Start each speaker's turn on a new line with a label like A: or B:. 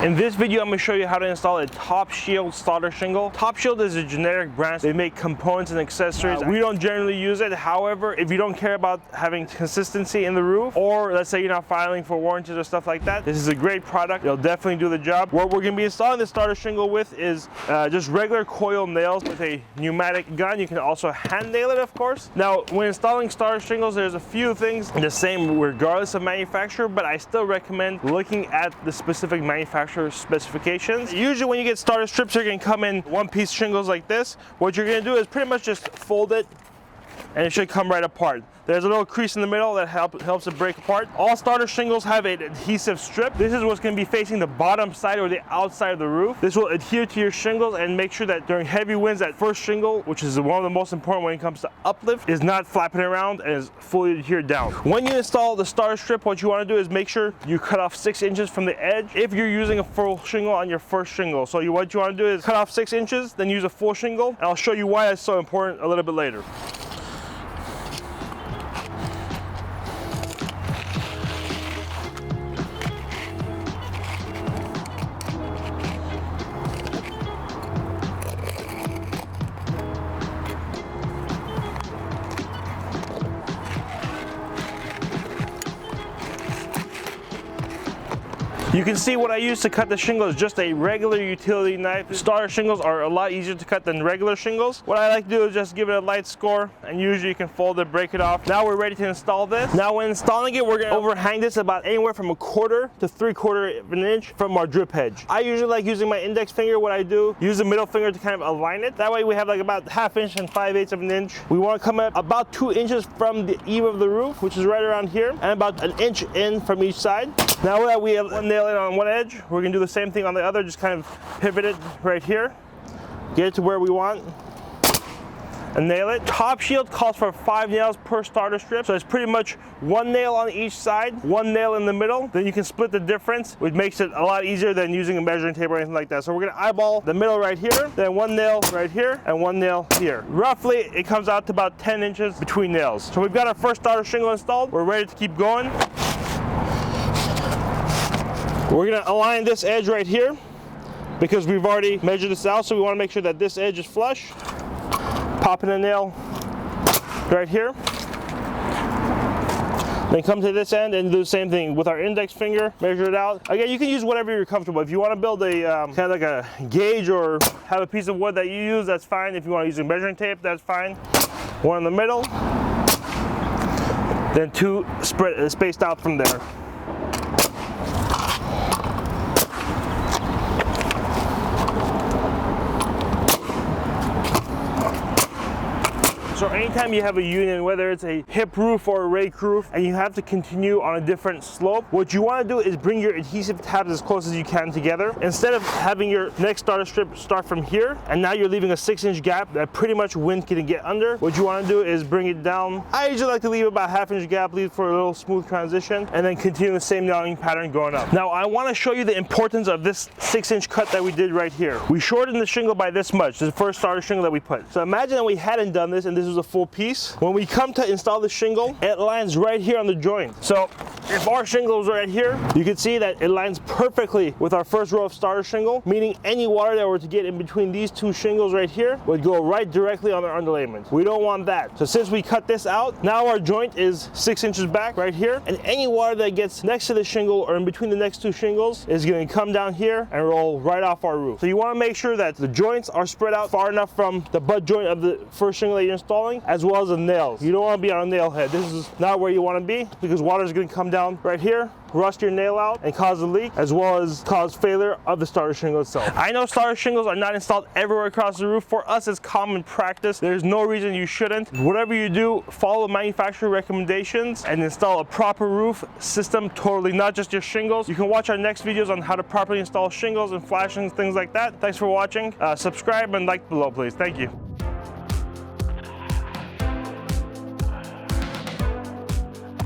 A: In this video, I'm going to show you how to install a TopShield starter shingle. TopShield is a generic brand. They make components and accessories. We don't generally use it. However, if you don't care about having consistency in the roof, or let's say you're not filing for warranties or stuff like that, this is a great product. It'll definitely do the job. What we're going to be installing the starter shingle with is just regular coil nails with a pneumatic gun. You can also hand nail it, of course. Now, when installing starter shingles, there's a few things the same regardless of manufacturer, but I still recommend looking at the specific manufacturer specifications. Usually when you get starter strips, you're going to come in one-piece shingles like this. What you're going to do is pretty much just fold it and it should come right apart. There's a little crease in the middle that helps it break apart. All starter shingles have an adhesive strip. This is what's going to be facing the bottom side or the outside of the roof. This will adhere to your shingles and make sure that during heavy winds, that first shingle, which is one of the most important when it comes to uplift, is not flapping around and is fully adhered down. When you install the starter strip, what you want to do is make sure you cut off 6 inches from the edge if you're using a full shingle on your first shingle. So what you want to do is cut off 6 inches, then use a full shingle, and I'll show you why that's so important a little bit later. You can see what I use to cut the shingle is just a regular utility knife. Starter shingles are a lot easier to cut than regular shingles. What I like to do is just give it a light score, and usually you can fold it, break it off. Now we're ready to install this. Now when installing it, we're going to overhang this about anywhere from 1/4 to 3/4 of an inch from our drip edge. I usually like using my index finger. What I do, use the middle finger to kind of align it. That way we have like about 1/2 inch and 5/8 of an inch. We want to come up about 2 inches from the eave of the roof, which is right around here, and about 1 inch in from each side. Now that we have nailed it on one edge, we're going to do the same thing on the other. Just kind of pivot it right here, get it to where we want, and nail it. TopShield calls for 5 nails per starter strip, so it's pretty much 1 nail on each side, 1 nail in the middle. Then you can split the difference, which makes it a lot easier than using a measuring tape or anything like that. So we're going to eyeball the middle right here, then 1 nail right here, and 1 nail here. Roughly, it comes out to about 10 inches between nails. So we've got our first starter shingle installed. We're ready to keep going. We're going to align this edge right here because we've already measured this out, so we want to make sure that this edge is flush. Pop in a nail right here. Then come to this end and do the same thing with our index finger, measure it out. Again, you can use whatever you're comfortable. If you want to build a kind of like a gauge or have a piece of wood that you use, that's fine. If you want to use a measuring tape, that's fine. 1 in the middle, then 2 spaced out from there. So anytime you have a unit, whether it's a hip roof or a rake roof, and you have to continue on a different slope, what you want to do is bring your adhesive tabs as close as you can together. Instead of having your next starter strip start from here, and now you're leaving a 6-inch gap that pretty much wind can get under, what you want to do is bring it down. I usually like to leave about 1/2 inch gap, leave for a little smooth transition, and then continue the same nailing pattern going up. Now I want to show you the importance of this 6-inch cut that we did right here. We shortened the shingle by this much, the first starter shingle that we put. So imagine that we hadn't done this and this was a full piece. When we come to install the shingle, it lines right here on the joint. So if our shingle was right here, you can see that it lines perfectly with our first row of starter shingle, meaning any water that were to get in between these 2 shingles right here would go right directly on our underlayment. We don't want that. So since we cut this out, now our joint is 6 inches back right here, and any water that gets next to the shingle or in between the next 2 shingles is going to come down here and roll right off our roof. So you want to make sure that the joints are spread out far enough from the butt joint of the first shingle that you're installing, as well as the nails. You don't want to be on a nail head. This is not where you want to be because water is going to come down right here, rust your nail out, and cause a leak, as well as cause failure of the starter shingle itself. I know starter shingles are not installed everywhere across the roof. For us, it's common practice. There's no reason you shouldn't. Whatever you do, follow manufacturer recommendations and install a proper roof system totally, not just your shingles. You can watch our next videos on how to properly install shingles and flashings, things like that. Thanks for watching. Subscribe and like below, please. Thank you.